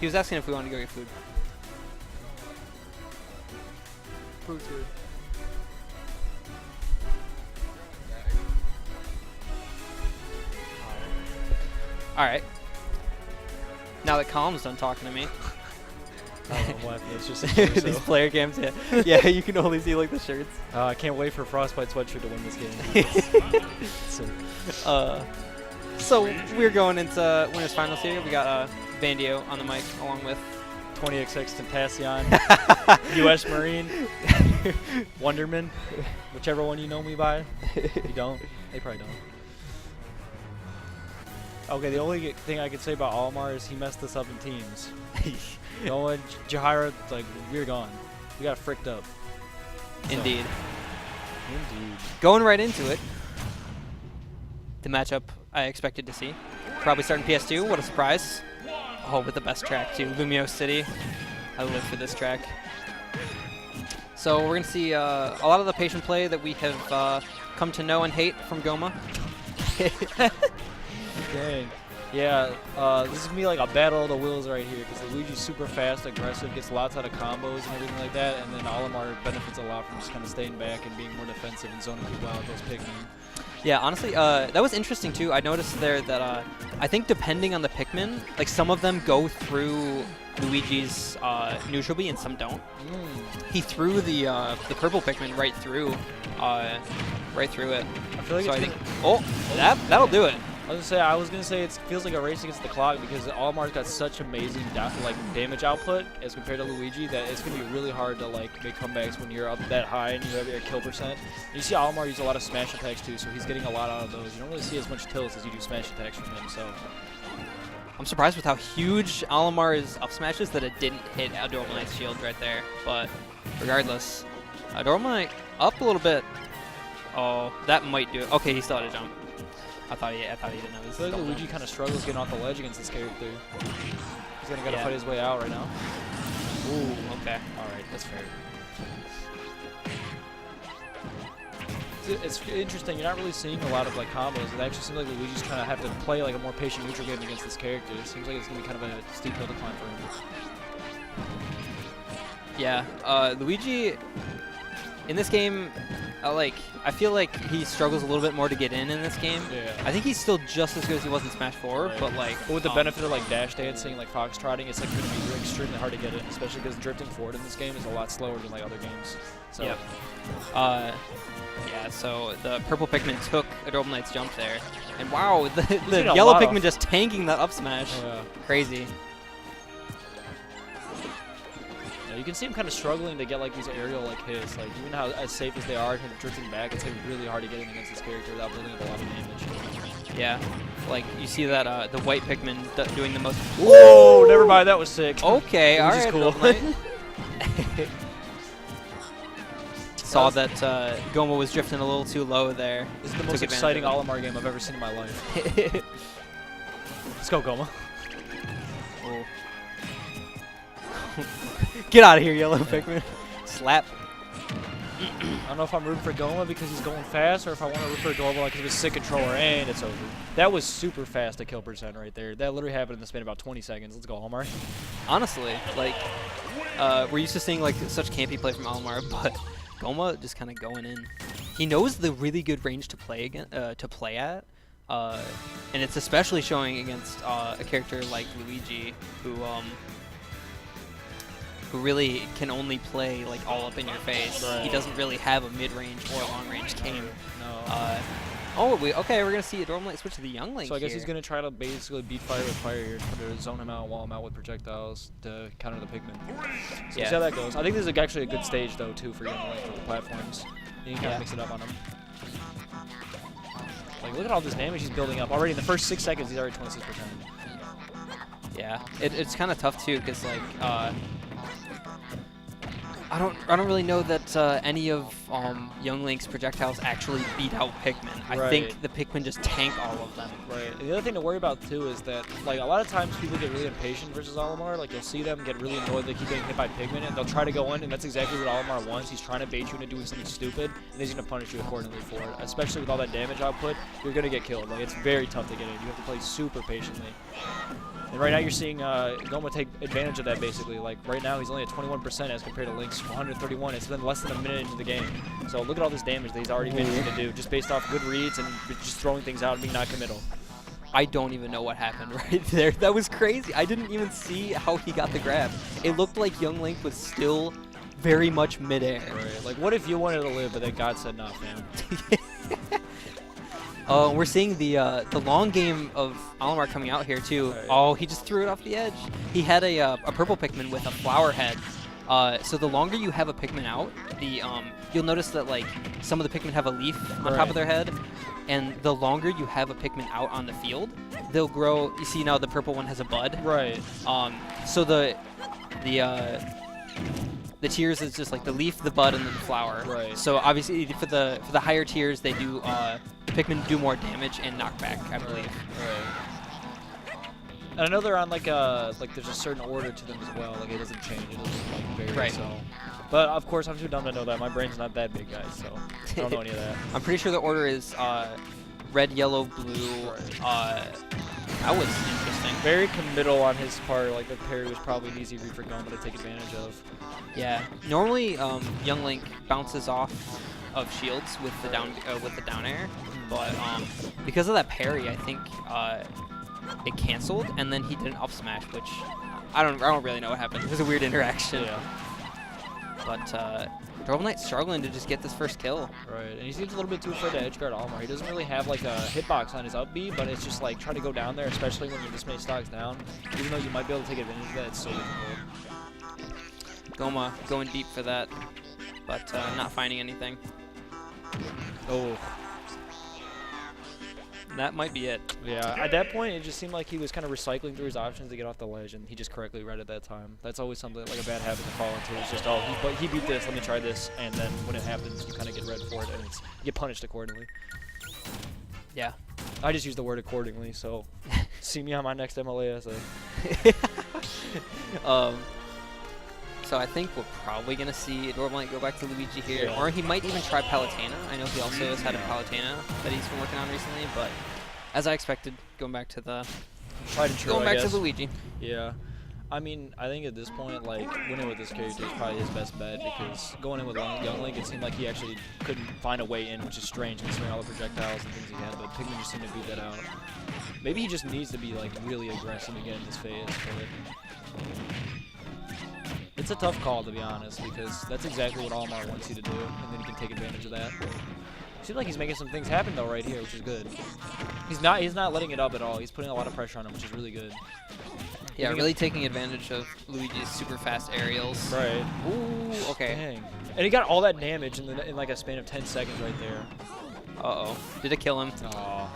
He was asking if we wanted to go get food. Food's good. All right. Now that Colum's done talking to me. I don't know what. It's just These player cams, yeah. Yeah, you can only see like the shirts. I can't wait for Frostbite Sweatshirt to win this game. So we're going into winners finals here. We got Vandio on the mic along with 20XX Tentacion, U.S. Marine, Wonderman, whichever one you know me by. You don't? They probably don't. Okay, the only thing I can say about Olimar is he messed us up in teams. No one, Jahira, like, we're gone. We got fricked up. Indeed. Indeed. Going right into it. The matchup I expected to see. Probably starting PS2. What a surprise. Oh, with the best track too. Lumiose City. I live for this track. So we're going to see a lot of the patient play that we have come to know and hate from Goma. Dang. Yeah, this is going to be like a battle of the wills right here because Luigi's super fast, aggressive, gets lots out of combos and everything like that, and then Olimar benefits a lot from just kind of staying back and being more defensive and zoning people out with those Pikmin. Yeah, honestly, that was interesting too. I noticed there that I think depending on the Pikmin, like some of them go through Luigi's neutral B and some don't. He threw the purple Pikmin right through it. I feel like So it's that'll do it. I was gonna say it feels like a race against the clock because Olimar's got such amazing damage output as compared to Luigi that it's gonna be really hard to make comebacks when you're up that high and you have your kill percent. And you see Olimar use a lot of smash attacks too, so he's getting a lot out of those. You don't really see as much tilts as you do smash attacks from him. So I'm surprised with how huge Olimar's up smashes that it didn't hit Adorable Knight's shield right there. But regardless, Adorable Knight up a little bit. Oh, that might do it. Okay, he still had a jump. I thought he didn't know. I feel like Luigi kind of struggles getting off the ledge against this character. He's gonna gotta fight his way out right now. Ooh, okay. Alright, that's fair. It's interesting, you're not really seeing a lot of combos. It actually seems like Luigi's trying to have to play a more patient neutral game against this character. It seems like it's gonna be kind of a steep hill to climb for him. Yeah, Luigi in this game, I feel like he struggles a little bit more to get in this game. Yeah. I think he's still just as good as he was in Smash 4, right. but with the benefit of dash dancing, foxtrotting, it's going to be extremely hard to get in, especially because drifting forward in this game is a lot slower than other games. So. Yep. Yeah. So the purple Pikmin took Adorable Knight's jump there, and wow, the yellow Pikmin just tanking that up smash. Oh, yeah. Crazy. You can see him kind of struggling to get these aerial hits. Even how as safe as they are, him drifting back, it's really hard to get in against this character without building up a lot of damage. Yeah, you see that the white Pikmin doing the most. Whoa! Never mind, that was sick. Okay, all right. Cool. Saw that Goma was drifting a little too low there. This is the most exciting Olimar game I've ever seen in my life. Let's go, Goma. Oh. Get out of here, yellow Pikmin. Slap. I don't know if I'm rooting for Goma because he's going fast or if I want to root for Adorable because of his sick controller, and it's over. That was super fast to kill percent right there. That literally happened in the span of about 20 seconds. Let's go, Olimar. Honestly, we're used to seeing such campy play from Olimar, but Goma just kind of going in. He knows the really good range to play at, and it's especially showing against a character like Luigi, who really can only play all up in your face. Right. He doesn't really have a mid-range or long-range game. No. Okay, we're gonna see Adorable Knight switch to the Young Link. So I guess he's gonna try to basically beat fire with fire here, try to zone him out, wall him out with projectiles to counter the Pikmin. So we'll see how that goes. I think this is actually a good stage though too for Young Link with the platforms. You can kind of mix it up on him. Look at all this damage he's building up already. In the first 6 seconds, he's already 26%. Yeah, it's kind of tough too, because I don't really know that any of Young Link's projectiles actually beat out Pikmin. I think the Pikmin just tank all of them. Right. And the other thing to worry about too is that a lot of times people get really impatient versus Olimar. You'll see them get really annoyed they keep getting hit by Pikmin, and they'll try to go in, and that's exactly what Olimar wants. He's trying to bait you into doing something stupid, and he's going to punish you accordingly for it. Especially with all that damage output, you're going to get killed. It's very tough to get in. You have to play super patiently. And right now you're seeing Goma take advantage of that basically. Like right now he's only at 21% as compared to Link's 131. It's been less than a minute into the game. So look at all this damage that he's already managed to do just based off good reads and just throwing things out and being not committal. I don't even know what happened right there. That was crazy. I didn't even see how he got the grab. It looked like Young Link was still very much midair. Right. Like, what if you wanted to live, but then God said, "Nah, fam." We're seeing the long game of Olimar coming out here too. Right. Oh, he just threw it off the edge. He had a purple Pikmin with a flower head. So the longer you have a Pikmin out, you'll notice that like some of the Pikmin have a leaf on top of their head, and the longer you have a Pikmin out on the field, they'll grow. You see now the purple one has a bud. Right. So the tiers is just like the leaf, the bud, and then the flower. Right. So obviously for the higher tiers, they do Pikmin do more damage and knockback, I believe. Right. And I know they're on like there's a certain order to them as well. Like it doesn't change. It doesn't like vary. Right. So. But of course I'm too dumb to know that. My brain's not that big, guys. So I don't know any of that. I'm pretty sure the order is red, yellow, blue. Right. That was interesting. Very committal on his part. Like the parry was probably an easy read for Goma to take advantage of. Yeah. Normally, Young Link bounces off of shields with the down air, but because of that parry, I think it canceled, and then he did an up smash, which I don't really know what happened. It was a weird interaction. Yeah. But Adorable Knight struggling to just get this first kill. Right, and he seems a little bit too afraid to edgeguard Olimar. He doesn't really have like a hitbox on his up B, but it's just like try to go down there, especially when you're this many stocks down. Even though you might be able to take advantage of that, it's so difficult. Goma going deep for that, but not finding anything. Oh. That might be it. Yeah, at that point, it just seemed like he was kind of recycling through his options to get off the ledge, and he just correctly read at that time. That's always something like a bad habit to fall into. It's just, oh, he beat this, let me try this, and then when it happens, you kind of get read for it, and you get punished accordingly. Yeah. I just use the word accordingly, so see me on my next MLA essay. So I think we're probably going to see Adorable Knight go back to Luigi here, Yeah. or he might even try Palutena. I know he also has had a Palutena that he's been working on recently, but as I expected, going back to Luigi. Yeah. I mean, I think at this point, like, winning with this character is probably his best bet, because going in with Young Link, it seemed like he actually couldn't find a way in, which is strange considering all the projectiles and things he had, but Pikmin just seemed to beat that out. Maybe he just needs to be, like, really aggressive again in this phase, but it's a tough call, to be honest, because that's exactly what Olimar wants you to do, and then he can take advantage of that. Seems like he's making some things happen, though, right here, which is good. He's not letting it up at all. He's putting a lot of pressure on him, which is really good. Yeah, really taking advantage of Luigi's super fast aerials. Right. Ooh, okay. Dang. And he got all that damage in like a span of 10 seconds right there. Uh-oh. Did it kill him? Aw.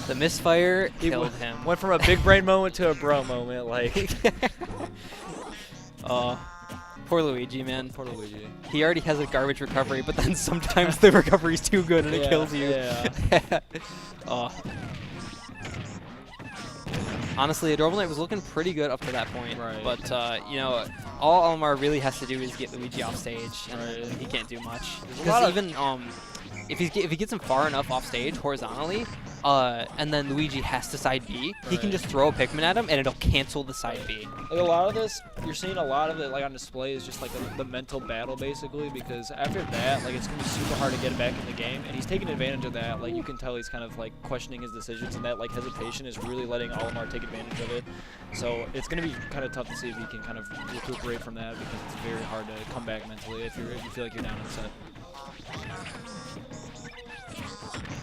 The misfire killed him. Went from a big brain moment to a bro moment, like. Poor Luigi, man. Poor Luigi. He already has a garbage recovery, but then sometimes the recovery's too good and it kills you. Yeah. Honestly, Adorable Knight was looking pretty good up to that point. Right. But, you know, all Olimar really has to do is get Luigi off stage, and Right. he can't do much. There's a Because lot even if he gets him far enough off stage horizontally, and then Luigi has to side B, he can Right. just throw a Pikmin at him, and it'll cancel the side B. Like a lot of this, you're seeing a lot of it like on display is just like the mental battle basically, because after that, like it's gonna be super hard to get back in the game, and he's taking advantage of that. Like you can tell he's kind of like questioning his decisions, and that like hesitation is really letting Olimar take advantage of it. So it's gonna be kind of tough to see if he can kind of recuperate from that, because it's very hard to come back mentally if you feel like you're down in the set.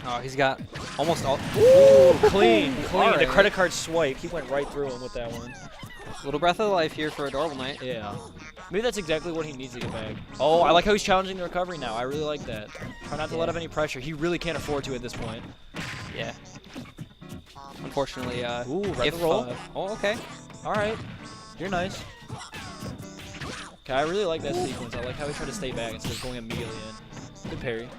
Oh, he's got almost all. Ooh, clean. Right. The credit card swipe, he went right through him with that one. Little breath of life here for Adorable Knight. Yeah. Maybe that's exactly what he needs to get back. Oh, I like how he's challenging the recovery now. I really like that. Try not to let up any pressure. He really can't afford to at this point. Yeah. Unfortunately, Ooh, right the roll. Oh, okay. All right. You're nice. Okay, I really like that sequence. I like how he tried to stay back instead of going immediately in. Good parry.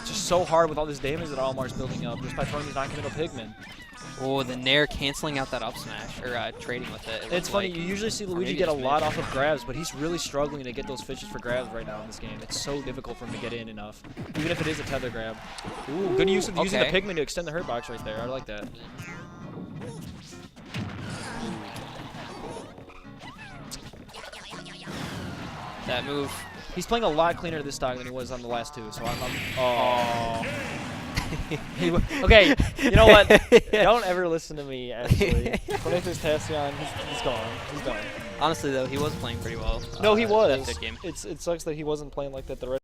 Just so hard with all this damage that Olimar's building up just by throwing these non-committal pigmen. Oh, the Nair canceling out that up smash, or trading with it. It's funny, you usually see Luigi get a lot off of grabs, but he's really struggling to get those fishes for grabs right now in this game. It's so difficult for him to get in enough, even if it is a tether grab. Ooh, good use of using the pigman to extend the hurt box right there. I like that. That move. He's playing a lot cleaner this stock than he was on the last two, so oh. Okay, you know what? Don't ever listen to me, actually. When I first Tassion, he's gone. He's done. Honestly, though, he was playing pretty well. No, he was. That game. It sucks that he wasn't playing like that the rest